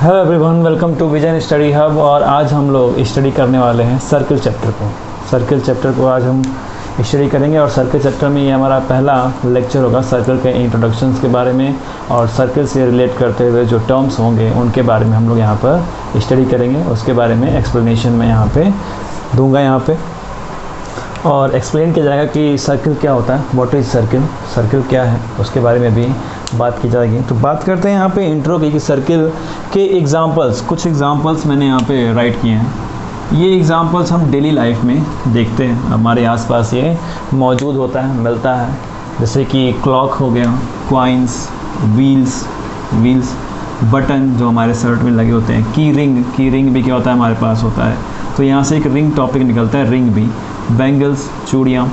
Hello everyone, welcome to Vision Study Hub. और आज हम लोग स्टडी करने वाले हैं सर्किल चैप्टर को। सर्किल चैप्टर को आज हम स्टडी करेंगे और सर्किल चैप्टर में ये हमारा पहला लेक्चर होगा सर्किल के इंट्रोडक्शंस के बारे में, और सर्किल से रिलेट करते हुए जो टर्म्स होंगे उनके बारे में हम लोग यहाँ पर स्टडी करेंगे। उसके बारे में एक्सप्लेनेशन मैं यहाँ पे दूंगा यहाँ पे, और एक्सप्लेन किया जाएगा कि सर्किल क्या होता है, व्हाट इज़ सर्किल, सर्किल क्या है, उसके बारे में भी बात की जाएगी। तो बात करते हैं यहाँ पे इंट्रो की कि सर्किल के एग्जांपल्स, कुछ एग्जांपल्स मैंने यहाँ पे राइट किए हैं। ये एग्जांपल्स हम डेली लाइफ में देखते हैं, हमारे आसपास ये मौजूद होता है, मिलता है। जैसे कि क्लॉक हो गया, कॉइन्स, व्हील्स, बटन जो हमारे शर्ट में लगे होते हैं, की रिंग भी क्या होता है, हमारे पास होता है। तो यहाँ से एक रिंग टॉपिक निकलता है, रिंग भी, बैंगल्स, चूड़ियाँ।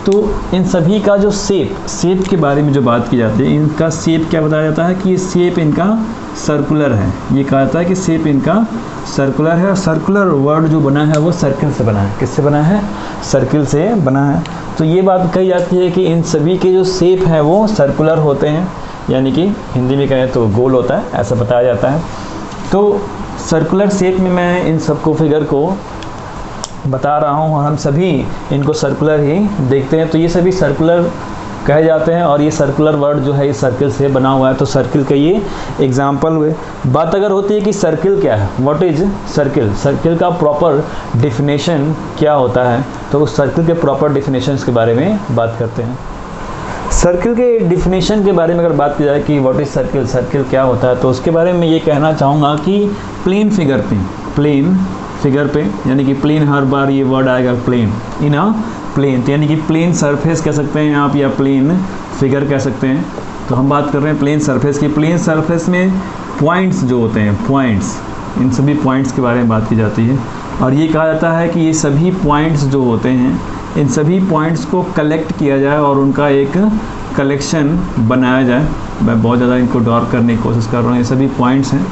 तो इन सभी का जो शेप के बारे में जो बात की जाती है, इनका शेप क्या बताया जाता है कि ये शेप इनका सर्कुलर है। ये कहा जाता है कि शेप इनका सर्कुलर है, और सर्कुलर वर्ड जो बना है वो सर्किल से बना है। किससे बना है? सर्किल से बना है। तो ये बात कही जाती है कि इन सभी के जो शेप हैं वो सर्कुलर होते हैं, यानी कि हिंदी में कहें तो गोल होता है, ऐसा बताया जाता है। तो सर्कुलर शेप में मैं इन सबको फिगर को बता रहा हूँ, और हम सभी इनको सर्कुलर ही देखते हैं। तो ये सभी सर्कुलर कहे जाते हैं, और ये सर्कुलर वर्ड जो है ये सर्किल से बना हुआ है। तो सर्किल के ये एग्जाम्पल हुए। बात अगर होती है कि सर्किल क्या है, व्हाट इज सर्किल, सर्किल का प्रॉपर डिफिनेशन क्या होता है, तो उस सर्किल के प्रॉपर डिफिनेशंस के बारे में बात करते हैं। सर्किल के डिफिनेशन के बारे में अगर बात की जाए कि व्हाट इज सर्किल, सर्किल क्या होता है, तो उसके बारे में ये कहना चाहूँगा कि प्लेन फिगर पे, यानी कि प्लेन, हर बार ये वर्ड आएगा प्लेन, इन अ प्लेन, तो यानी कि प्लेन सरफेस कह सकते हैं आप, या प्लेन फिगर कह सकते हैं। तो हम बात कर रहे हैं प्लेन सरफेस की। प्लेन सरफेस में पॉइंट्स जो होते हैं, पॉइंट्स, इन सभी पॉइंट्स के बारे में बात की जाती है। और ये कहा जाता है कि ये सभी पॉइंट्स जो होते हैं, इन सभी पॉइंट्स को कलेक्ट किया जाए और उनका एक कलेक्शन बनाया जाए। मैं बहुत ज़्यादा इनको ड्रॉ करने की कोशिश कर रहा हूँ। ये सभी पॉइंट्स हैं,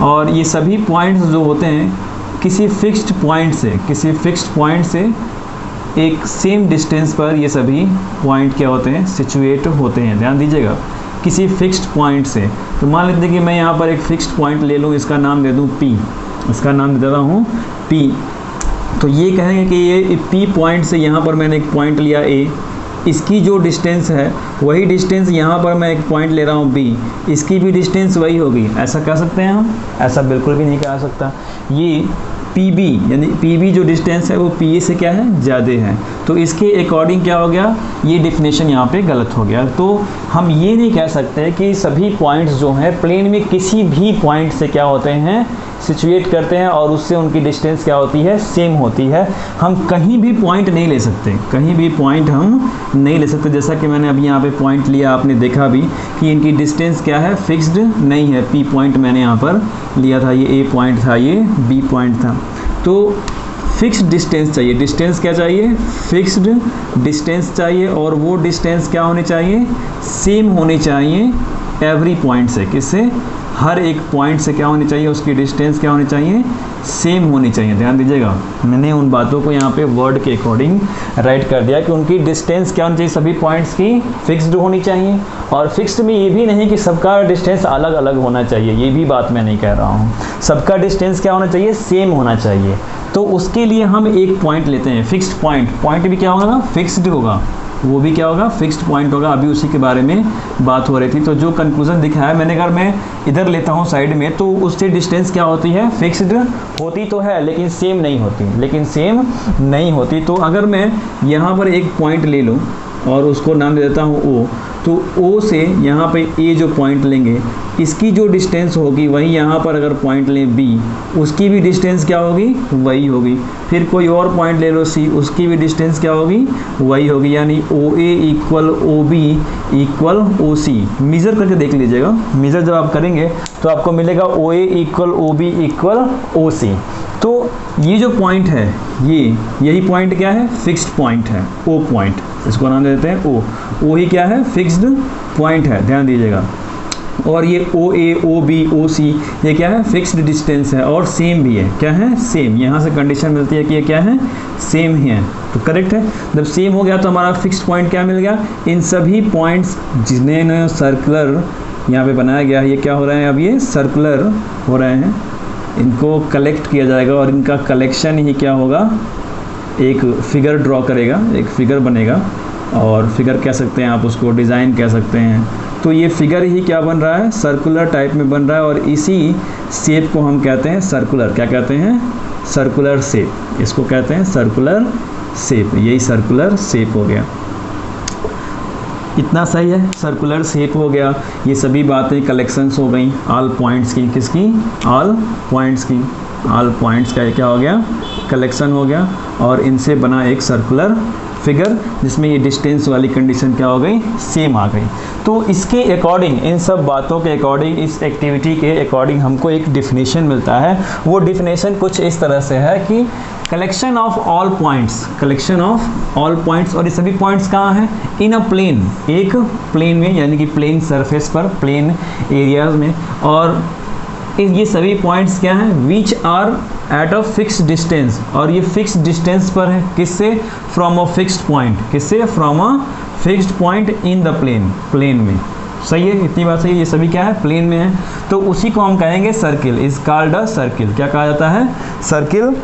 और ये सभी पॉइंट्स जो होते हैं किसी फिक्स्ड पॉइंट से एक सेम डिस्टेंस पर ये सभी पॉइंट क्या होते हैं, सिचुएट होते हैं। ध्यान दीजिएगा, किसी फिक्स्ड पॉइंट से। तो मान लेते हैं कि मैं यहाँ पर एक फिक्स्ड पॉइंट ले लूँ, इसका नाम दे दूँ P, इसका नाम दे देता हूँ P। तो ये कहेंगे कि ये P पॉइंट से यहाँ पर मैंने एक पॉइंट लिया A, इसकी जो डिस्टेंस है वही डिस्टेंस यहाँ पर मैं एक पॉइंट ले रहा हूँ B, इसकी भी डिस्टेंस वही होगी। ऐसा कह सकते हैं हम? ऐसा बिल्कुल भी नहीं कहा सकता। ये PB, यानी PB जो डिस्टेंस है वो PA से क्या है, ज़्यादा है। तो इसके अकॉर्डिंग क्या हो गया, ये डिफिनेशन यहाँ पे गलत हो गया। तो हम ये नहीं कह सकते कि सभी पॉइंट्स जो हैं प्लेन में किसी भी पॉइंट से क्या होते हैं, सिचुएट करते हैं, और उससे उनकी डिस्टेंस क्या होती है, सेम होती है। हम कहीं भी पॉइंट नहीं ले सकते, कहीं भी पॉइंट हम नहीं ले सकते। जैसा कि मैंने अभी यहाँ पे पॉइंट लिया, आपने देखा भी कि इनकी डिस्टेंस क्या है, फिक्स्ड नहीं है। P पॉइंट मैंने यहाँ पर लिया था, ये A पॉइंट था, ये B पॉइंट था। तो फिक्स्ड डिस्टेंस चाहिए, डिस्टेंस क्या चाहिए, फिक्स्ड डिस्टेंस चाहिए, और वो डिस्टेंस क्या होनी चाहिए, सेम होनी चाहिए एवरी पॉइंट से। किससे? हर एक पॉइंट से क्या होनी चाहिए, उसकी डिस्टेंस क्या होनी चाहिए, सेम होनी चाहिए। ध्यान दीजिएगा, मैंने उन बातों को यहाँ पे वर्ड के अकॉर्डिंग राइट कर दिया कि उनकी डिस्टेंस क्या होनी चाहिए, सभी पॉइंट्स की फिक्स्ड होनी चाहिए। और फिक्स्ड में ये भी नहीं कि सबका डिस्टेंस अलग अलग होना चाहिए, ये भी बात मैं नहीं कह रहा हूँ। सबका डिस्टेंस क्या होना चाहिए, सेम होना चाहिए। तो उसके लिए हम एक पॉइंट लेते हैं, फिक्स्ड पॉइंट भी क्या होगा, फिक्स्ड होगा, वो भी क्या होगा, फिक्स्ड पॉइंट होगा। अभी उसी के बारे में बात हो रही थी। तो जो कंक्लूजन दिखाया मैंने, अगर मैं इधर लेता हूँ साइड में, तो उससे डिस्टेंस क्या होती है, फिक्स्ड होती तो है, लेकिन सेम नहीं होती। तो अगर मैं यहाँ पर एक पॉइंट ले लूँ और उसको नाम दे देता हूँ O, तो O से यहाँ पे A जो पॉइंट लेंगे, इसकी जो डिस्टेंस होगी वही यहाँ पर अगर पॉइंट लें B, उसकी भी डिस्टेंस क्या होगी, वही होगी। फिर कोई और पॉइंट ले लो C, उसकी भी डिस्टेंस क्या होगी, वही होगी। यानी OA equal OB equal OC। Measure करके देख लीजिएगा, मेज़र जब आप करेंगे तो आपको मिलेगा OA equal OB equal OC। तो ये जो पॉइंट है, यही पॉइंट क्या है, फिक्स्ड पॉइंट है, O पॉइंट, इसको नाम देते हैं O ही क्या है, फिक्स्ड पॉइंट है। ध्यान दीजिएगा। और ये OA OB OC ये क्या है, फिक्स्ड डिस्टेंस है, और सेम भी है। क्या है, सेम। यहाँ से कंडीशन मिलती है कि ये क्या है, सेम ही है। तो करेक्ट है। जब सेम हो गया तो हमारा फिक्स्ड पॉइंट क्या मिल गया, इन सभी पॉइंट्स जिन्हें सर्कुलर यहाँ पे बनाया गया है। ये क्या हो रहा है, अब ये सर्कुलर हो रहे हैं, इनको कलेक्ट किया जाएगा और इनका कलेक्शन ही क्या होगा, एक फिगर ड्रॉ करेगा, एक फिगर बनेगा, और फिगर कह सकते हैं आप उसको, डिज़ाइन कह सकते हैं। तो ये फिगर ही क्या बन रहा है, सर्कुलर टाइप में बन रहा है, और इसी शेप को हम कहते हैं सर्कुलर। क्या कहते हैं, सर्कुलर शेप, इसको कहते हैं सर्कुलर शेप। यही सर्कुलर शेप हो गया। इतना सही है, सर्कुलर शेप हो गया। ये सभी बातें कलेक्शंस हो गई ऑल पॉइंट्स की, किसकी, ऑल पॉइंट्स की। ऑल पॉइंट्स का क्या हो गया, कलेक्शन हो गया, और इनसे बना एक सर्कुलर फिगर जिसमें ये डिस्टेंस वाली कंडीशन क्या हो गई, सेम आ गई। तो इसके अकॉर्डिंग, इन सब बातों के अकॉर्डिंग, इस एक्टिविटी के अकॉर्डिंग हमको एक डिफिनेशन मिलता है। वो डिफिनेशन कुछ इस तरह से है कि collection of all points, collection of all points, और ये सभी पॉइंट्स कहाँ हैं, इन अ प्लेन, एक प्लेन में, यानी कि प्लेन सरफेस पर, प्लेन एरियाज में। और ये सभी पॉइंट्स क्या हैं, which are at a fix distance, और ये फिक्स डिस्टेंस पर है, किससे, फ्रॉम अ फिक्स्ड पॉइंट, किससे, from a fixed point in the plane, plane में। सही है, इतनी बात सही है, ये सभी क्या है, प्लेन में है। तो उसी को हम कहेंगे circle, is called a circle. क्या कहा जाता है, सर्किल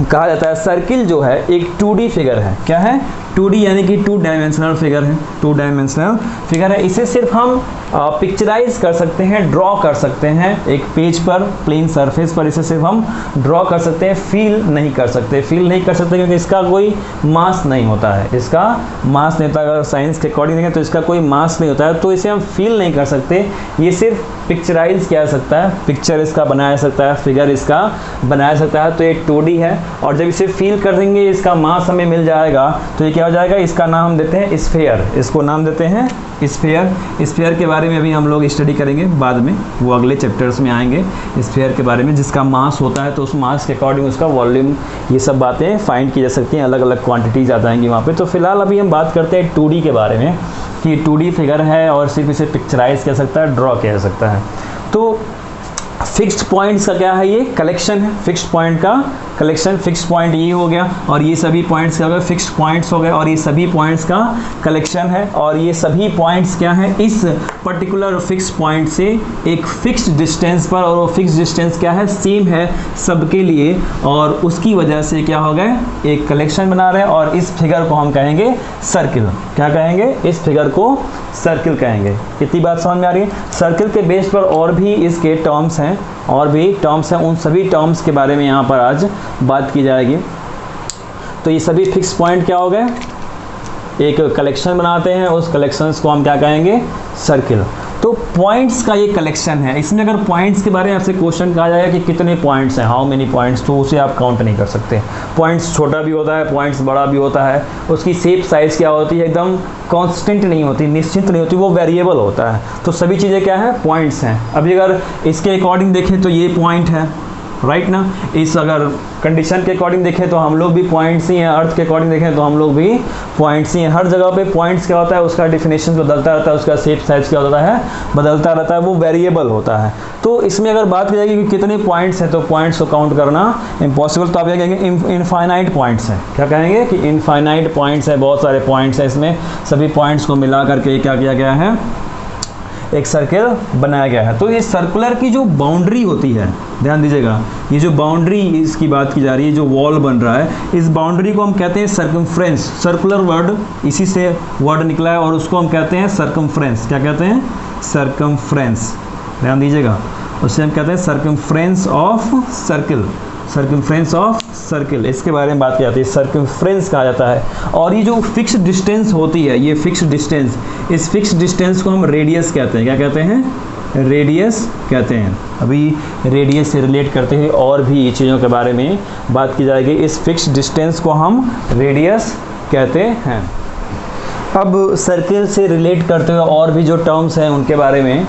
कहा जाता है। सर्किल जो है एक 2D फिगर है। क्या है, 2D यानी कि 2 डायमेंशनल फिगर है, 2 डायमेंशनल फिगर है। इसे सिर्फ हम पिक्चराइज कर सकते हैं, ड्रॉ कर सकते हैं एक पेज पर, प्लेन सरफेस पर। इसे सिर्फ हम ड्रॉ कर सकते हैं, फील नहीं कर सकते। फील नहीं कर सकते क्योंकि इसका कोई मास नहीं होता है, इसका मास नहीं होता। अगर साइंस के अकॉर्डिंग देखें तो इसका कोई मास नहीं होता है, तो इसे हम फील नहीं कर सकते। ये सिर्फ पिक्चराइज किया जा सकता है, पिक्चर इसका बनाया जा सकता है, फिगर इसका बनाया जा सकता है। तो ये 2D है, और जब इसे फील कर देंगे, इसका मास हमें मिल जाएगा, तो ये क्या हो जाएगा, इसका नाम हम देते हैं स्फीयर। इसको नाम देते हैं स्फीयर। स्फीयर के बारे में अभी हम लोग स्टडी करेंगे बाद में, वो अगले चैप्टर्स में आएंगे स्फीयर के बारे में। जिसका मास होता है तो उस मास के अकॉर्डिंग उसका वॉल्यूम, ये सब बातें फाइंड की जा सकती हैं, अलग अलग क्वांटिटीज़ आ जाएंगी वहाँ पे। तो फिलहाल अभी हम बात करते हैं 2D के बारे में, कि 2D फिगर है और सिर्फ इसे पिक्चराइज किया सकता है, ड्रॉ किया जा सकता है। तो फिक्स्ड पॉइंट्स का क्या है, ये कलेक्शन है, फिक्स्ड पॉइंट का कलेक्शन। फिक्स्ड पॉइंट ये हो गया, और ये सभी पॉइंट्स क्या हो गए, फिक्स्ड पॉइंट्स हो गए, और ये सभी पॉइंट्स का कलेक्शन है। और ये सभी पॉइंट्स क्या है, इस पर्टिकुलर फिक्स पॉइंट से एक फिक्स्ड डिस्टेंस पर, और वो फिक्स डिस्टेंस क्या है, सेम है सबके लिए, और उसकी वजह से क्या हो गए, एक कलेक्शन बना रहे हैं। और इस फिगर को हम कहेंगे सर्किल। क्या कहेंगे, इस फिगर को सर्किल कहेंगे। कितनी बात समझ में आ रही है। सर्किल के बेस पर और भी इसके टर्म्स हैं, और भी टर्म्स हैं, उन सभी टर्म्स के बारे में यहाँ पर आज बात की जाएगी। तो ये सभी फिक्स पॉइंट क्या हो गए, एक कलेक्शन बनाते हैं, उस कलेक्शंस को हम क्या कहेंगे, सर्किल। तो पॉइंट्स का ये कलेक्शन है। इसमें अगर पॉइंट्स के बारे में आपसे क्वेश्चन कहा जाएगा कि कितने पॉइंट्स हैं, हाउ मेनी पॉइंट्स, तो उसे आप काउंट नहीं कर सकते। पॉइंट्स छोटा भी होता है, पॉइंट्स बड़ा भी होता है, उसकी शेप साइज़ क्या होती है, एकदम कांस्टेंट नहीं होती, निश्चित नहीं होती, वो वेरिएबल होता है। तो सभी चीज़ें क्या है, पॉइंट्स हैं। अभी अगर इसके अकॉर्डिंग देखें तो ये पॉइंट है, राइट ना। इस अगर कंडीशन के अकॉर्डिंग देखें तो हम लोग भी पॉइंट्स ही हैं, अर्थ के अकॉर्डिंग देखें तो हम लोग भी पॉइंट्स ही हैं। हर जगह पे पॉइंट्स क्या होता है, उसका डिफिनेशन बदलता रहता है, उसका शेप साइज क्या होता है, बदलता रहता है, वो वेरिएबल होता है। तो इसमें अगर बात की जाएगी कि कितने पॉइंट्स हैं, तो पॉइंट्स को काउंट करना इम्पॉसिबल। तो आप क्या कहेंगे, इनफाइनाइट पॉइंट्स हैं। क्या कहेंगे कि इनफाइनाइट पॉइंट्स हैं, बहुत सारे पॉइंट्स हैं इसमें। सभी पॉइंट्स को मिला करके क्या किया गया है, एक सर्किल बनाया गया है। तो ये सर्कुलर की जो बाउंड्री होती है, ध्यान दीजिएगा, ये जो बाउंड्री इसकी बात की जा रही है, जो वॉल बन रहा है, इस बाउंड्री को हम कहते हैं सर्कमफ्रेंस। सर्कुलर वर्ड इसी से वर्ड निकला है, और उसको हम कहते हैं सर्कमफ्रेंस। क्या कहते हैं, सर्कमफ्रेंस, ध्यान दीजिएगा, उससे हम कहते हैं circumference of circle, circumference of circle. इसके बारे में बात की जाती है, सर्कमफ्रेंस कहा जाता है। और ये जो फिक्स डिस्टेंस होती है, ये फिक्स डिस्टेंस, इस फिक्स डिस्टेंस को हम रेडियस कहते हैं। क्या कहते हैं, रेडियस कहते हैं। अभी रेडियस से रिलेट करते हुए और भी चीज़ों के बारे में बात की जाएगी। इस फिक्स डिस्टेंस को हम रेडियस कहते हैं। अब सर्किल से रिलेट करते हुए और भी जो टर्म्स हैं उनके बारे में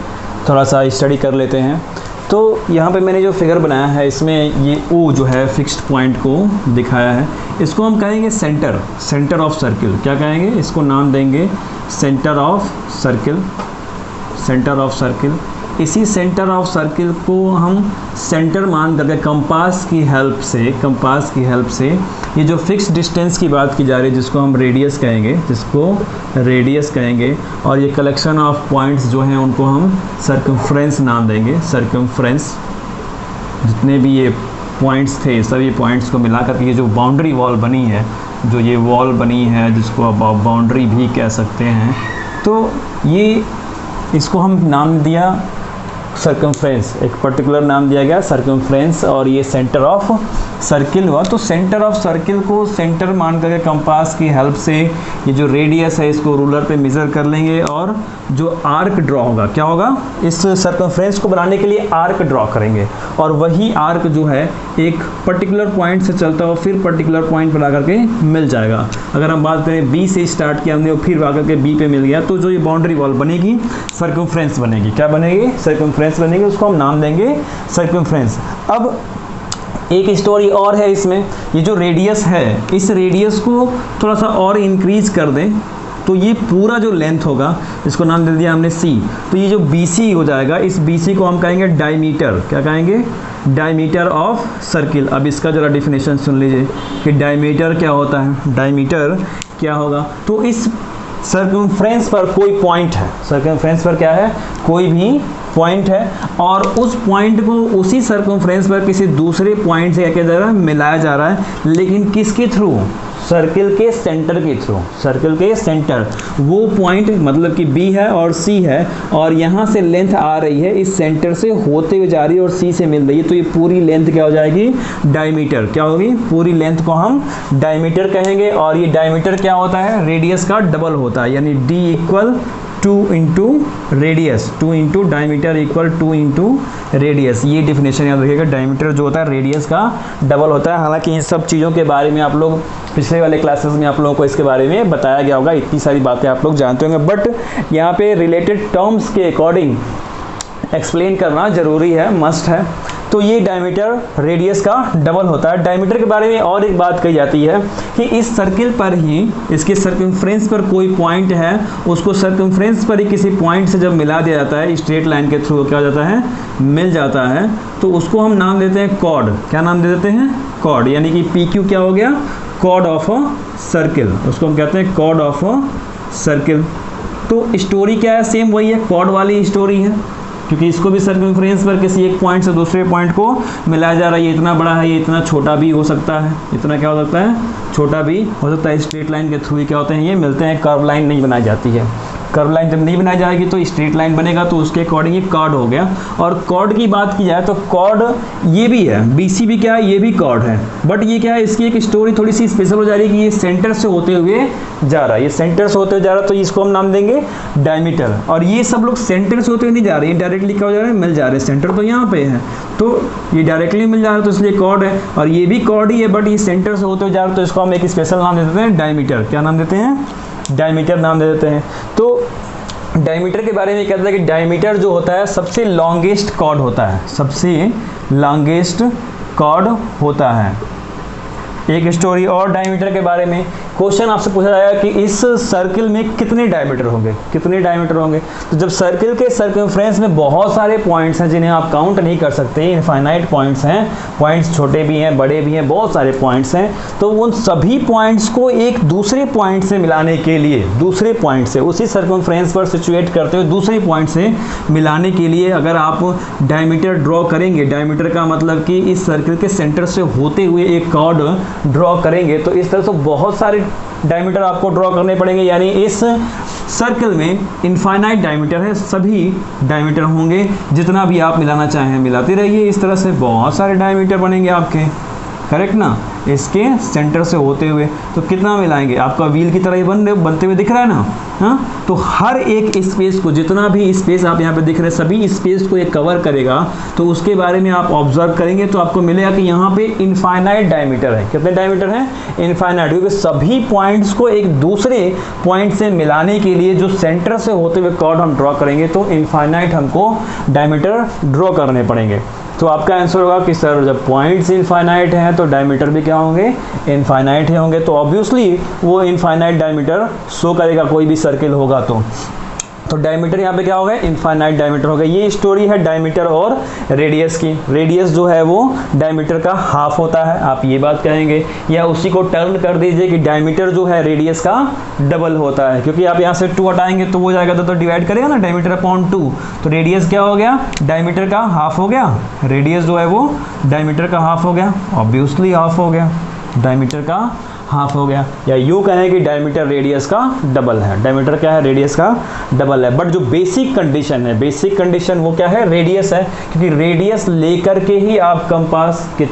थोड़ा सा स्टडी कर लेते हैं। तो यहाँ पे मैंने जो फिगर बनाया है, इसमें ये O जो है फिक्स्ड पॉइंट को दिखाया है, इसको हम कहेंगे सेंटर, सेंटर ऑफ सर्किल। क्या कहेंगे, इसको नाम देंगे centre of circle, centre of circle. इसी सेंटर ऑफ सर्किल को हम सेंटर मान करके कंपास की हेल्प से ये जो फिक्स डिस्टेंस की बात की जा रही है जिसको हम रेडियस कहेंगे, और ये कलेक्शन ऑफ पॉइंट्स जो हैं उनको हम सर्कमफ्रेंस नाम देंगे। सर्कमफ्रेंस, जितने भी ये पॉइंट्स थे सभी पॉइंट्स को मिला करके ये जो बाउंड्री वॉल बनी है, जो ये वॉल बनी है जिसको आप बाउंड्री भी कह सकते हैं, तो ये इसको हम नाम दिया सर्कमफ्रेंस, एक पर्टिकुलर नाम दिया गया सर्कमफ्रेंस। और ये सेंटर ऑफ सर्किल हुआ, तो सेंटर ऑफ सर्किल को सेंटर मान करके कंपास की हेल्प से ये जो रेडियस है इसको रूलर पे मेज़र कर लेंगे, और जो आर्क ड्रॉ होगा, क्या होगा, इस सर्कमफ्रेंस को बनाने के लिए आर्क ड्रॉ करेंगे, और वही आर्क जो है एक पर्टिकुलर पॉइंट से चलता हो फिर पर्टिकुलर पॉइंट पर आकर के मिल जाएगा। अगर हम बात करें बी से स्टार्ट किया हमने, फिर आकर के बी पे मिल गया, तो जो ये बाउंड्री वॉल बनेगी सर्कमफ्रेंस बनेगी। क्या बनेगी? सर्कमफ्रेंस बनेगी, उसको हम नाम देंगे सर्कमफ्रेंस। अब एक स्टोरी और है इसमें, ये जो रेडियस है इस रेडियस को थोड़ा सा और इंक्रीज कर दें तो ये पूरा जो लेंथ होगा इसको नाम दे दिया हमने सी, तो ये जो BC हो जाएगा, इस BC को हम कहेंगे डायमीटर। क्या कहेंगे? Diameter of circle. अब इसका जरा डिफिनेशन सुन लीजिए कि डायमीटर क्या होता है। डायमीटर क्या होगा, तो इस सर्कमफ्रेंस पर कोई पॉइंट है, सर्कमफ्रेंस पर क्या है, कोई भी पॉइंट है, और उस पॉइंट को उसी सर्कमफ्रेंस पर किसी दूसरे पॉइंट से क्या किया जा रहा है, मिलाया जा रहा है, लेकिन किसके थ्रू? सर्किल के सेंटर के थ्रू। सर्किल के सेंटर, वो पॉइंट मतलब कि B है और C है, और यहाँ से लेंथ आ रही है इस सेंटर से होते हुए जा रही है और C से मिल रही है, तो ये पूरी लेंथ क्या हो जाएगी? डायमीटर। क्या होगी? पूरी लेंथ को हम डायमीटर कहेंगे। और ये डायमीटर क्या होता है? रेडियस का डबल होता है, यानी D equal 2 into radius, 2 into diameter equal 2 into radius. ये डिफिनेशन याद रखिएगा, डायमीटर जो होता है रेडियस का डबल होता है। हालांकि इन सब चीज़ों के बारे में आप लोग पिछले वाले क्लासेस में आप लोगों को इसके बारे में बताया गया होगा, इतनी सारी बातें आप लोग जानते होंगे, बट यहाँ पे रिलेटेड टर्म्स के अकॉर्डिंग एक्सप्लेन करना ज़रूरी है, मस्ट है। तो ये डायमीटर रेडियस का डबल होता है। डायमीटर के बारे में और एक बात कही जाती है कि इस सर्किल पर ही, इसके सर्कमफ्रेंस पर कोई पॉइंट है, उसको सर्कमफ्रेंस पर ही किसी पॉइंट से जब मिला दिया जाता है स्ट्रेट लाइन के थ्रू, क्या हो जाता है? मिल जाता है, तो उसको हम नाम देते हैं कॉर्ड। क्या नाम दे देते हैं? कॉर्ड। यानी कि PQ क्या हो गया? कॉर्ड ऑफ अ सर्किल, उसको हम कहते हैं कॉर्ड ऑफ अ सर्किल। तो स्टोरी क्या है? सेम वही है, कॉर्ड वाली स्टोरी है, क्योंकि इसको भी सर्कमफ्रेंस पर किसी एक पॉइंट से दूसरे पॉइंट को मिलाया जा रहा है। ये इतना बड़ा है, ये इतना छोटा भी हो सकता है, इतना क्या हो सकता है? छोटा भी हो सकता है। स्ट्रेट लाइन के थ्रू क्या होते हैं? ये मिलते हैं। कर्व लाइन नहीं बनाई जाती है। कर्व लाइन जब नहीं बनाई जाएगी तो स्ट्रेट लाइन बनेगा, तो उसके अकॉर्डिंग ये कॉर्ड हो गया। और कॉर्ड की बात की जाए तो कॉर्ड ये भी है, BC भी क्या है? ये भी कॉर्ड है, बट ये क्या है? इसकी एक स्टोरी थोड़ी सी स्पेशल हो जा रही है कि ये सेंटर से होते हुए जा रहा है, ये सेंटर से होते हुए जा रहा है, तो इसको हम नाम देंगे डायमीटर। और ये सब लोग सेंटर से होते हुए नहीं जा रहे हैं, डायरेक्टली क्या हो जा रहे हैं? मिल जा रहे हैं। सेंटर तो यहाँ पे है, तो ये डायरेक्टली मिल जा रहा है, तो इसलिए कॉर्ड है। और ये भी कॉर्ड ही है, बट ये सेंटर से होते हुए जा रहा है, तो इसको हम एक स्पेशल नाम दे देते हैं डायमीटर। क्या नाम देते हैं? डायमीटर नाम दे देते हैं। तो डायमीटर के बारे में कहते हैं कि डायमीटर जो होता है सबसे लॉन्गेस्ट कॉर्ड होता है, सबसे लॉन्गेस्ट कॉर्ड होता है। एक स्टोरी और डायमीटर के बारे में, क्वेश्चन आपसे पूछा जाएगा कि इस सर्किल में कितने डायमीटर होंगे? कितने डायमीटर होंगे? तो जब सर्किल के सर्कमफ्रेंस में बहुत सारे पॉइंट्स हैं जिन्हें आप काउंट नहीं कर सकते, इनफाइनाइट पॉइंट्स हैं, पॉइंट्स छोटे भी हैं बड़े भी हैं, बहुत सारे पॉइंट्स हैं, तो उन सभी पॉइंट्स को एक दूसरे पॉइंट से मिलाने के लिए, दूसरे पॉइंट से उसी सर्कमफ्रेंस पर सिचुएट करते हुए दूसरे पॉइंट से मिलाने के लिए अगर आप डायमीटर ड्रॉ करेंगे, डायमीटर का मतलब कि इस सर्किल के सेंटर से होते हुए एक कॉर्ड ड्रॉ करेंगे, तो इस तरह से बहुत सारे डायमीटर आपको ड्रॉ करने पड़ेंगे। यानी इस सर्कल में इनफाइनाइट डायमीटर है, सभी डायमीटर होंगे, जितना भी आप मिलाना चाहें मिलाते रहिए। इस तरह से बहुत सारे डायमीटर बनेंगे आपके, करेक्ट ना? इसके सेंटर से होते हुए तो कितना मिलाएंगे? आपका व्हील की तरह ही बनते हुए दिख रहा है ना? हाँ, तो हर एक स्पेस को, जितना भी स्पेस आप यहाँ पे दिख रहे हैं, सभी स्पेस को ये कवर करेगा। तो उसके बारे में आप ऑब्जर्व करेंगे तो आपको मिलेगा कि यहाँ पे इनफाइनाइट डायमीटर है। कितने डायमीटर हैं? इनफाइनाइट, क्योंकि सभी पॉइंट्स को एक दूसरे पॉइंट से मिलाने के लिए जो सेंटर से होते हुए कॉर्ड हम ड्रॉ करेंगे, तो इनफाइनाइट हमको डायमीटर ड्रॉ करने पड़ेंगे। तो आपका आंसर होगा कि सर जब पॉइंट्स इनफाइनाइट हैं तो डायमीटर भी क्या होंगे? इनफाइनाइट ही होंगे। तो ऑब्वियसली वो इनफाइनाइट डायमीटर शो करेगा कोई भी सर्किल होगा तो तो डायमीटर यहाँ पे क्या हो गया, इनफाइनाइट डायमीटर हो गया। ये स्टोरी है डायमीटर और रेडियस की। रेडियस जो है वो डायमीटर का हाफ होता है, आप ये बात कहेंगे, या उसी को टर्न कर दीजिए कि डायमीटर जो है रेडियस का डबल होता है, क्योंकि आप यहाँ से 2 हटाएंगे तो हो जाएगा, तो डिवाइड करेगा ना डायमीटर अपॉन 2, तो रेडियस क्या हो गया, डायमीटर का हाफ हो गया। रेडियस जो है वो डायमीटर का हाफ हो गया, ऑब्वियसली हाफ हो गया, डायमीटर का हाफ हो गया। या यूँ कहें कि डायमीटर रेडियस का डबल है। डायमीटर क्या है, रेडियस का डबल है। बट जो बेसिक कंडीशन है, बेसिक कंडीशन वो क्या है, रेडियस है, क्योंकि रेडियस लेकर के ही आप कंपास के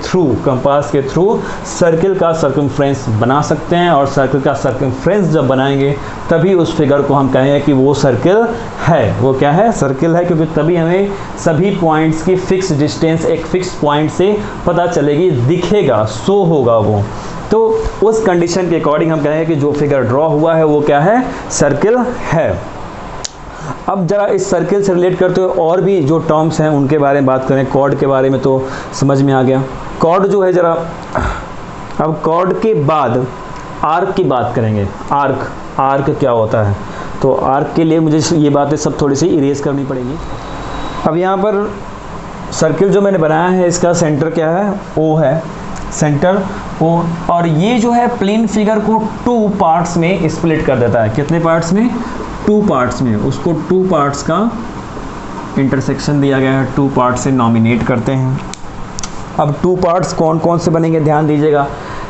थ्रू सर्किल का सर्कमफ्रेंस बना सकते हैं, और सर्किल का सर्कमफ्रेंस जब बनाएंगे तभी उस फिगर को हम कहेंगे कि वो सर्किल है। वो क्या है, सर्किल है, क्योंकि तभी हमें सभी पॉइंट्स की फिक्स डिस्टेंस एक फिक्स पॉइंट से पता चलेगी, दिखेगा, शो होगा वो। तो उस कंडीशन के अकॉर्डिंग हम कहेंगे कि जो फिगर ड्रॉ हुआ है वो क्या है, सर्किल है। अब जरा इस सर्किल से रिलेट करते हुए और भी जो टर्म्स हैं उनके बारे में बात करें। कॉर्ड के बारे में तो समझ में आ गया। कॉर्ड जो है जरा, अब कॉर्ड के बाद आर्क की बात करेंगे। आर्क क्या होता है, तो आर्क के लिए मुझे ये बातें सब थोड़ी सी इरेज करनी पड़ेगी। अब यहाँ पर सर्किल जो मैंने बनाया है इसका सेंटर क्या है, ओ है, सेंटर ओ, और ये जो है प्लेन फिगर को 2 पार्ट्स में स्प्लिट कर देता है। कितने पार्ट्स में, 2 पार्ट्स में। उसको 2 पार्ट्स का इंटरसेक्शन दिया गया है, 2 पार्ट से नॉमिनेट करते हैं। अब 2 पार्ट्स कौन कौन से बनेंगे, ध्यान दीजिएगा।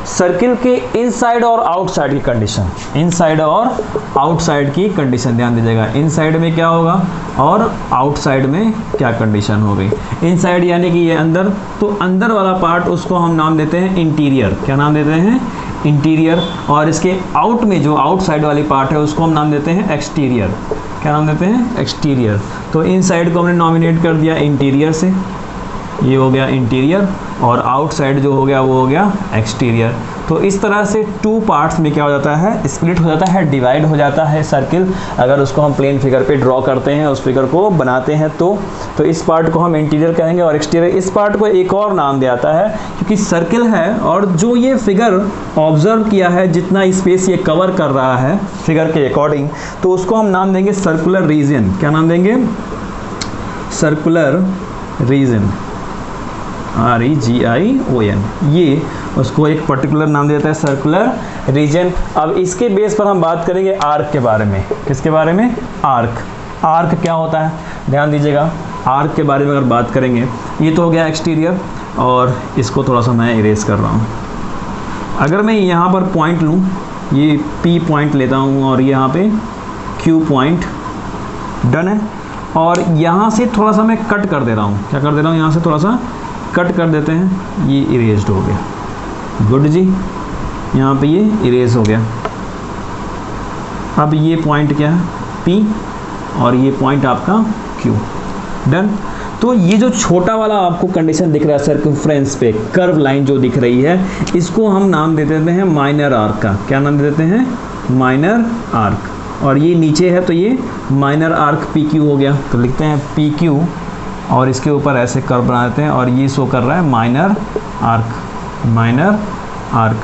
सर्किल के इनसाइड और आउटसाइड की कंडीशन, इनसाइड और आउटसाइड की कंडीशन ध्यान दीजिएगा। इनसाइड में क्या होगा और आउटसाइड में क्या कंडीशन होगी। इनसाइड यानी कि ये अंदर, तो अंदर वाला पार्ट उसको हम नाम देते हैं इंटीरियर। क्या नाम देते हैं, इंटीरियर। और इसके आउट में जो आउटसाइड वाली पार्ट है उसको हम नाम देते हैं एक्सटीरियर। क्या नाम देते हैं, एक्सटीरियर। तो इनसाइड को हमने नॉमिनेट कर दिया इंटीरियर से, ये हो गया इंटीरियर, और आउटसाइड जो हो गया वो हो गया एक्सटीरियर। तो इस तरह से 2 पार्ट्स में क्या हो जाता है, स्प्लिट हो जाता है, डिवाइड हो जाता है सर्किल। अगर उसको हम प्लेन फिगर पे ड्रॉ करते हैं, उस फिगर को बनाते हैं तो इस पार्ट को हम इंटीरियर कहेंगे, और एक्सटीरियर। इस पार्ट को एक और नाम दिया जाता है क्योंकि सर्किल है, और जो ये फिगर ऑब्जर्व किया है, जितना स्पेस ये कवर कर रहा है फिगर के अकॉर्डिंग, तो उसको हम नाम देंगे सर्कुलर रीजन। क्या नाम देंगे, सर्कुलर रीजन, REGION। ये उसको एक पर्टिकुलर नाम देता है, सर्कुलर रीजन। अब इसके बेस पर हम बात करेंगे आर्क के बारे में। किसके बारे में, आर्क क्या होता है, ध्यान दीजिएगा। आर्क के बारे में अगर बात करेंगे, ये तो हो गया एक्सटीरियर, और इसको थोड़ा सा मैं इरेज कर रहा हूँ। अगर मैं यहाँ पर पॉइंट लूँ, ये P पॉइंट लेता हूँ और यहाँ पे Q पॉइंट, डन है। और यहाँ से थोड़ा सा मैं कट कर दे रहा हूँ। क्या कर दे रहा हूँ, यहाँ से थोड़ा सा कट कर देते हैं, ये इरेज्ड हो गया। गुड जी, यहाँ पे ये इरेज हो गया। अब ये पॉइंट क्या है, P, और ये पॉइंट आपका Q, डन। तो ये जो छोटा वाला आपको कंडीशन दिख रहा है सर्कमफ्रेंस पे, कर्व लाइन जो दिख रही है, इसको हम नाम दे देते हैं माइनर आर्क का। क्या नाम दे देते हैं, माइनर आर्क। और ये नीचे है तो ये माइनर आर्क PQ हो गया, तो लिखते हैं PQ, और इसके ऊपर ऐसे कर्व बना देते हैं, और ये शो कर रहा है माइनर आर्क, माइनर आर्क।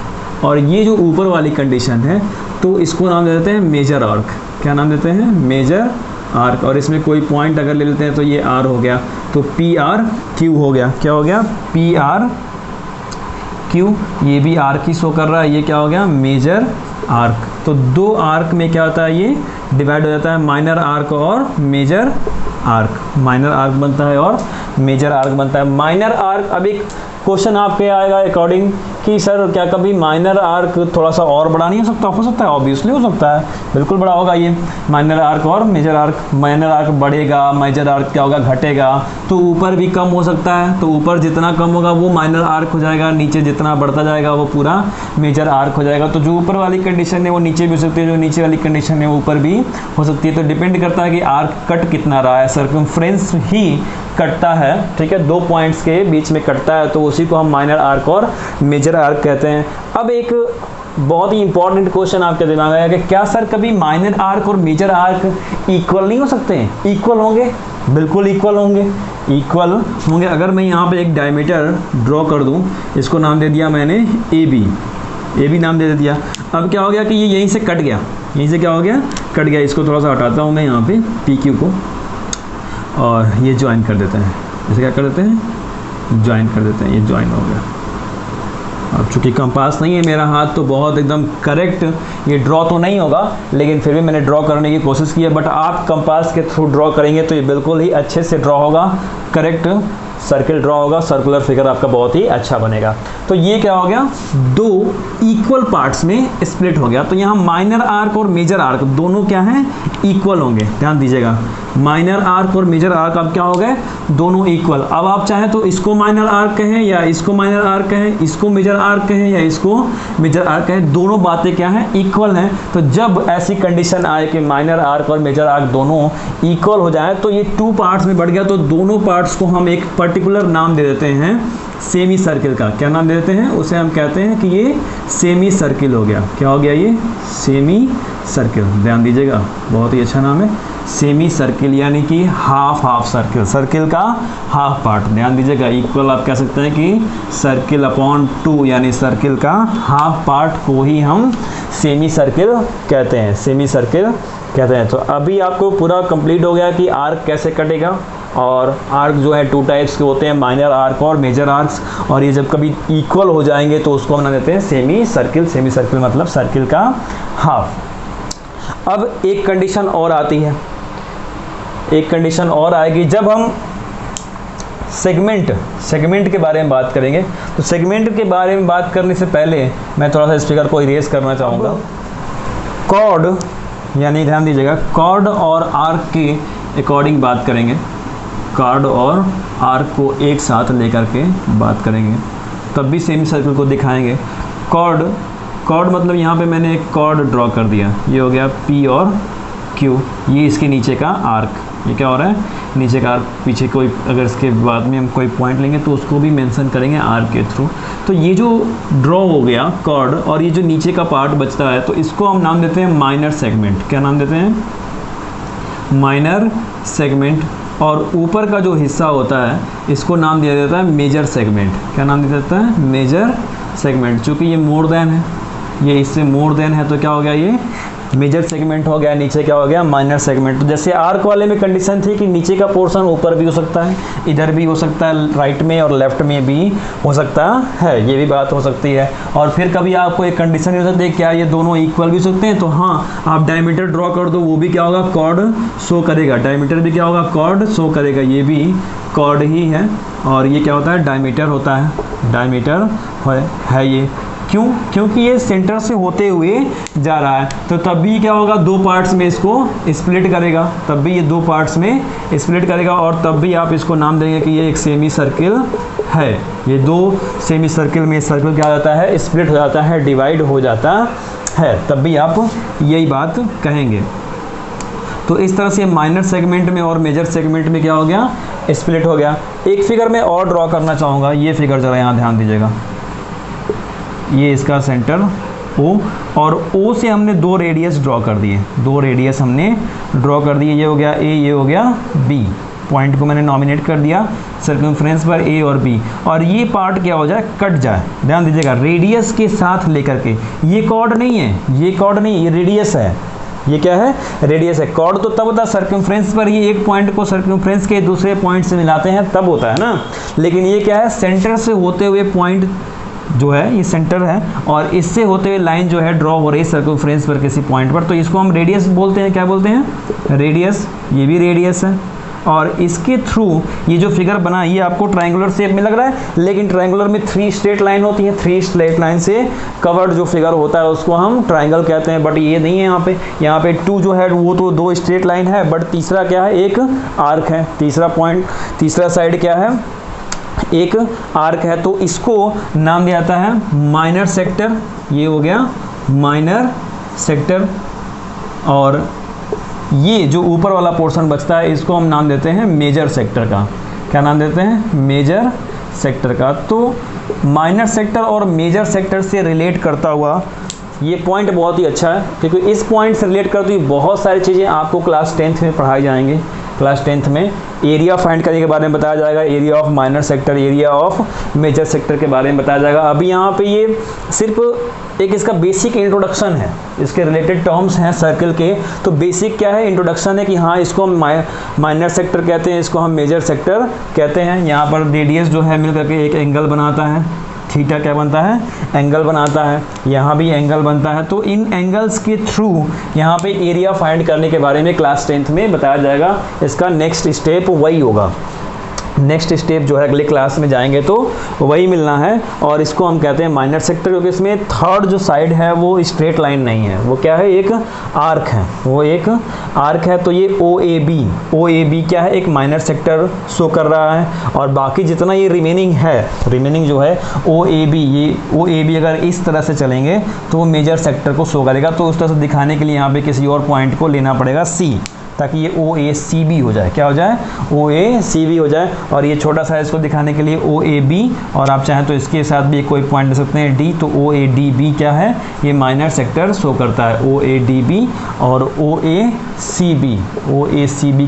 और ये जो ऊपर वाली कंडीशन है, तो इसको नाम दे देते हैं मेजर आर्क। क्या नाम देते हैं, मेजर आर्क। और इसमें कोई पॉइंट अगर ले लेते हैं तो ये R हो गया, तो PRQ हो गया। क्या हो गया, PRQ। ये भी आर्क ही शो कर रहा है, ये क्या हो गया, मेजर आर्क। तो 2 आर्क में क्या होता है, ये डिवाइड हो जाता है, माइनर आर्क और मेजर आर्क। माइनर आर्क बनता है और मेजर आर्क बनता है। माइनर आर्क, अब एक क्वेश्चन आपके आएगा अकॉर्डिंग कि सर क्या कभी माइनर आर्क थोड़ा सा और बड़ा नहीं हो सकता? हो सकता है, ऑब्वियसली हो सकता है, बिल्कुल बड़ा होगा ये माइनर आर्क और मेजर आर्क। माइनर आर्क बढ़ेगा, मेजर आर्क क्या होगा, घटेगा। तो ऊपर भी कम हो सकता है, तो ऊपर जितना कम होगा वो माइनर आर्क हो जाएगा, नीचे जितना बढ़ता जाएगा वो पूरा मेजर आर्क हो जाएगा। तो जो ऊपर वाली कंडीशन है वो नीचे भी हो सकती है, जो नीचे वाली कंडीशन है वो ऊपर भी हो सकती है। तो डिपेंड करता है कि आर्क कट कितना रहा है, सर्कमफ्रेंस ही कटता है, ठीक है, 2 पॉइंट्स के बीच में कटता है, तो उसी को हम माइनर आर्क और मेजर आर्क कहते हैं। अब एक बहुत ही इंपॉर्टेंट क्वेश्चन आपके दिमाग में आया कि क्या सर कभी माइनर आर्क और मेजर आर्क इक्वल नहीं हो सकते हैं? इक्वल होंगे, बिल्कुल इक्वल होंगे, इक्वल होंगे। अगर मैं यहाँ पे एक डायमीटर ड्रॉ कर दूँ, इसको नाम दे दिया मैंने AB, ये भी नाम दे दिया। अब क्या हो गया कि ये यहीं से कट गया, यहीं से क्या हो गया, कट गया। इसको थोड़ा सा हटाता हूँ मैं यहाँ पे PQ को, और ये ज्वाइन कर देते हैं। इसे क्या कर देते हैं, ज्वाइन कर देते हैं। ये ज्वाइन हो गया। अब चूँकि कंपास नहीं है मेरा हाथ, तो बहुत एकदम करेक्ट ये ड्रॉ तो नहीं होगा, लेकिन फिर भी मैंने ड्रॉ करने की कोशिश की है। बट आप कंपास के थ्रू ड्रॉ करेंगे तो ये बिल्कुल ही अच्छे से ड्रॉ होगा, करेक्ट सर्किल ड्रॉ होगा, सर्कुलर फिगर आपका बहुत ही अच्छा बनेगा। तो ये क्या हो गया, दो इक्वल पार्ट्स में स्प्लिट हो गया। तो यहाँ माइनर आर्क और मेजर आर्क दोनों क्या हैं, इक्वल होंगे। ध्यान दीजिएगा, माइनर आर्क और मेजर आर्क अब क्या हो गए, दोनों इक्वल। अब आप चाहें तो इसको माइनर आर्क कहें या इसको माइनर आर्क कहें, इसको मेजर आर्क कहें या इसको मेजर आर्क कहें, दोनों बातें क्या हैं, इक्वल हैं। तो जब ऐसी कंडीशन आए कि माइनर आर्क और मेजर आर्क दोनों इक्वल हो जाए, तो ये 2 पार्ट्स में बढ़ गया। तो दोनों पार्ट्स को हम एक पर्टिकुलर नाम दे देते हैं सेमी सर्किल का। क्या नाम दे देते हैं, उसे हम कहते हैं कि ये सेमी सर्किल हो गया। क्या हो गया, ये सेमी सर्किल। ध्यान दीजिएगा, बहुत ही अच्छा नाम है सेमी सर्किल, यानी कि हाफ हाफ सर्किल, सर्किल का हाफ पार्ट। ध्यान दीजिएगा, इक्वल आप कह सकते हैं कि सर्किल अपॉन 2, यानी सर्किल का हाफ पार्ट को ही हम सेमी सर्किल कहते हैं, सेमी सर्किल कहते हैं। तो अभी आपको पूरा कंप्लीट हो गया कि आर्क कैसे कटेगा। और आर्क जो है 2 टाइप्स के होते हैं, माइनर आर्क और मेजर आर्क्स। और ये जब कभी इक्वल हो जाएंगे तो उसको हम ना देते हैं सेमी सर्किल। सेमी सर्किल मतलब सर्किल का हाफ। अब एक कंडीशन और आती है, एक कंडीशन और आएगी जब हम सेगमेंट के बारे में बात करेंगे। तो सेगमेंट के बारे में बात करने से पहले मैं थोड़ा सा इस फिगर को इरेज करना चाहूँगा। कॉर्ड, यानी ध्यान दीजिएगा, कॉर्ड और आर्क के अकॉर्डिंग बात करेंगे। कॉर्ड और आर्क को एक साथ लेकर के बात करेंगे, तब भी सेमी सर्किल को दिखाएंगे। कॉर्ड मतलब यहाँ पे मैंने एक कॉर्ड ड्रॉ कर दिया, ये हो गया P और Q, ये इसके नीचे का आर्क। ये क्या हो रहा है, नीचे का आर्क। पीछे कोई अगर इसके बाद में हम कोई पॉइंट लेंगे तो उसको भी मेंशन करेंगे आर्क के थ्रू। तो ये जो ड्रॉ हो गया कॉर्ड, और ये जो नीचे का पार्ट बचता है, तो इसको हम नाम देते हैं माइनर सेगमेंट। क्या नाम देते हैं, माइनर सेगमेंट। और ऊपर का जो हिस्सा होता है इसको नाम दिया जाता है मेजर सेगमेंट। क्या नाम दिया जाता है, मेजर सेगमेंट। चूँकि ये मोर देन है, ये इससे मोर देन है, तो क्या हो गया, ये मेजर सेगमेंट हो गया। नीचे क्या हो गया, माइनर सेगमेंट। तो जैसे आर्क वाले में कंडीशन थी कि नीचे का पोर्शन ऊपर भी हो सकता है, इधर भी हो सकता है, राइट में और लेफ्ट में भी हो सकता है, ये भी बात हो सकती है। और फिर कभी आपको एक कंडीशन हो सकती है, क्या ये दोनों इक्वल भी हो सकते हैं, तो हाँ, आप डायमीटर ड्रॉ कर दो, वो भी क्या होगा, कॉर्ड शो करेगा। डायमीटर भी क्या होगा, कॉर्ड शो करेगा, ये भी कॉर्ड ही है। और ये क्या होता है, डायमीटर होता है, डायमीटर है ये। क्यों, क्योंकि ये सेंटर से होते हुए जा रहा है। तो तब भी क्या होगा, 2 पार्ट्स में इसको स्प्लिट करेगा, तब भी ये 2 पार्ट्स में स्प्लिट करेगा। और तब भी आप इसको नाम देंगे कि ये एक सेमी सर्किल है। ये 2 सेमी सर्किल में सर्किल क्या हो जाता है, स्प्लिट हो जाता है, डिवाइड हो जाता है, तब भी आप यही बात कहेंगे। तो इस तरह से माइनर सेगमेंट में और मेजर सेगमेंट में क्या हो गया, स्प्लिट हो गया। एक फिगर में और ड्रॉ करना चाहूँगा, ये फिगर ज़रा यहाँ ध्यान दीजिएगा। ये इसका सेंटर O, और O से हमने 2 रेडियस ड्रॉ कर दिए, 2 रेडियस हमने ड्रॉ कर दिए। ये हो गया A, ये हो गया B। पॉइंट को मैंने नॉमिनेट कर दिया सर्कमफ्रेंस पर A और B, और ये पार्ट क्या हो जाए, कट जाए। ध्यान दीजिएगा, रेडियस के साथ लेकर के। ये कॉर्ड नहीं है, ये कॉर्ड नहीं, ये रेडियस है। ये क्या है, रेडियस है। कॉर्ड तो तब होता है सर्कमफ्रेंस पर, ये एक पॉइंट को सर्कमफ्रेंस के दूसरे पॉइंट से मिलाते हैं तब होता है ना। लेकिन ये क्या है, सेंटर से होते हुए पॉइंट जो है, ये सेंटर है, और इससे होते हुए लाइन जो है ड्रॉ हो रही है सर्कमफ्रेंस पर किसी पॉइंट पर, तो इसको हम रेडियस बोलते हैं। क्या बोलते हैं, रेडियस। ये भी रेडियस है। और इसके थ्रू ये जो फिगर बना, ये आपको ट्रायंगुलर शेप में लग रहा है, लेकिन ट्रायंगुलर में 3 स्ट्रेट लाइन होती है। 3 स्ट्रेट लाइन से कवर्ड जो फिगर होता है उसको हम ट्रायंगल कहते हैं। बट ये नहीं है यहाँ पे। यहाँ पे 2 जो है वो तो 2 स्ट्रेट लाइन है, बट तीसरा क्या है, एक आर्क है। तीसरा पॉइंट, तीसरा साइड क्या है, एक आर्क है। तो इसको नाम दिया जाता है माइनर सेक्टर। ये हो गया माइनर सेक्टर। और ये जो ऊपर वाला पोर्शन बचता है इसको हम नाम देते हैं मेजर सेक्टर का। क्या नाम देते हैं, मेजर सेक्टर का। तो माइनर सेक्टर और मेजर सेक्टर से रिलेट करता हुआ ये पॉइंट बहुत ही अच्छा है, क्योंकि इस पॉइंट से रिलेट करते हुए बहुत सारी चीज़ें आपको क्लास 10th में पढ़ाई जाएंगी। क्लास 10th में एरिया फाइंड करने के बारे में बताया जाएगा, area of minor sector, area of major sector के बारे में बताया जाएगा। अभी यहाँ पे ये सिर्फ एक इसका बेसिक इंट्रोडक्शन है, इसके रिलेटेड टर्म्स हैं सर्कल के। तो बेसिक क्या है, इंट्रोडक्शन है कि हाँ इसको हम माइनर सेक्टर कहते हैं, इसको हम मेजर सेक्टर कहते हैं। यहाँ पर रेडियस जो है मिल करके एक एंगल बनाता है, थीटा क्या बनता है, एंगल बनाता है, यहाँ भी एंगल बनता है। तो इन एंगल्स के थ्रू यहाँ पे एरिया फाइंड करने के बारे में क्लास 10th में बताया जाएगा। इसका नेक्स्ट स्टेप वही होगा, नेक्स्ट स्टेप जो है अगले क्लास में जाएंगे तो वही मिलना है। और इसको हम कहते हैं माइनर सेक्टर, क्योंकि इसमें थर्ड जो साइड है वो स्ट्रेट लाइन नहीं है, वो क्या है, एक आर्क है, वो एक आर्क है। तो ये OAB क्या है, एक माइनर सेक्टर शो कर रहा है। और बाकी जितना ये रिमेनिंग जो है OAB, ये OAB अगर इस तरह से चलेंगे तो वो मेजर सेक्टर को शो करेगा। तो उस तरह से दिखाने के लिए यहाँ पे किसी और पॉइंट को लेना पड़ेगा C, ताकि ये OACB हो जाए, क्या हो जाए, OACB हो जाए। और ये छोटा सा इसको दिखाने के लिए OAB, और आप चाहें तो इसके साथ भी कोई पॉइंट दे सकते हैं D। तो OADB क्या है, ये माइनर सेक्टर शो करता है, OADB। और OACB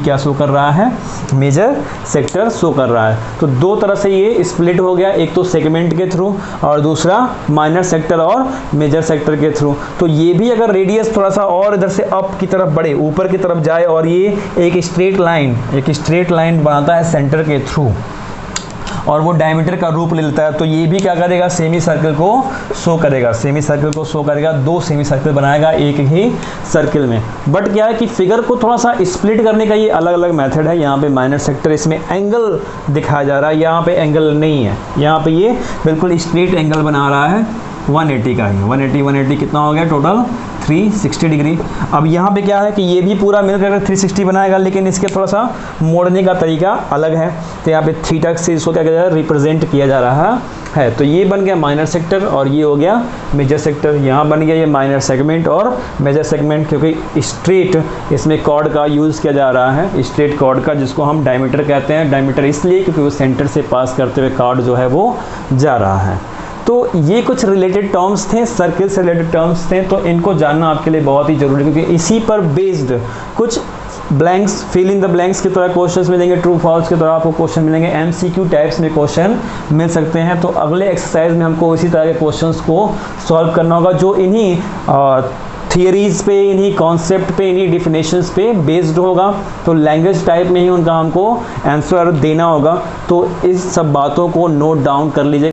क्या शो कर रहा है, मेजर सेक्टर शो कर रहा है। तो दो तरह से ये स्प्लिट हो गया, एक तो सेगमेंट के थ्रू और दूसरा माइनर सेक्टर और मेजर सेक्टर के थ्रू। तो ये भी अगर रेडियस थोड़ा सा और इधर से अप की तरफ बढ़े, ऊपर की तरफ जाए, और ये एक स्ट्रेट लाइन बनाता है सेंटर के थ्रू, और वो डायमीटर का रूप ले लेता है, तो ये भी क्या करेगा, सेमी सर्कल को शो करेगा, दो सेमी सर्कल बनाएगा एक ही सर्कल में। बट क्या है कि फिगर को थोड़ा सा स्प्लिट करने का ये अलग अलग मेथड है। यहाँ पे माइनर सेक्टर, इसमें एंगल दिखाया जा रहा है, यहाँ पे एंगल नहीं है, यहाँ पे ये बिल्कुल स्ट्रेट एंगल बना रहा है 180 का ही। 180 कितना हो गया टोटल, 360 डिग्री। अब यहाँ पे क्या है कि ये भी पूरा मिलकर 360 बनाएगा, लेकिन इसके थोड़ा सा मोड़ने का तरीका अलग है। तो यहाँ पे थीटा से इसको क्या किया जा रहा है, रिप्रेजेंट किया जा रहा है। तो ये बन गया माइनर सेक्टर और ये हो गया मेजर सेक्टर। यहाँ बन गया ये माइनर सेगमेंट और मेजर सेगमेंट, क्योंकि स्ट्रेट इसमें कॉर्ड का यूज़ किया जा रहा है, स्ट्रेट कॉर्ड का, जिसको हम डायमीटर कहते हैं। डायमीटर इसलिए क्योंकि वो सेंटर से पास करते हुए कॉर्ड जो है वो जा रहा है। तो ये कुछ रिलेटेड टर्म्स थे, सर्कल से रिलेटेड टर्म्स थे, तो इनको जानना आपके लिए बहुत ही जरूरी है, क्योंकि इसी पर बेस्ड कुछ blanks, fill in the blanks की तरह क्वेश्चंस मिलेंगे, ट्रू फॉल्स की तरह आपको क्वेश्चन मिलेंगे, MCQ टाइप्स में क्वेश्चन मिल सकते हैं। तो अगले एक्सरसाइज में हमको इसी तरह के क्वेश्चंस को सॉल्व करना होगा, जो इन्हीं थियरीज पे, इन्हीं कॉन्सेप्ट पे, इन्हीं डिफिनेशंस पे बेस्ड होगा। तो लैंग्वेज टाइप में ही उनका हमको आंसर देना होगा। तो इस सब बातों को नोट डाउन कर लीजिए।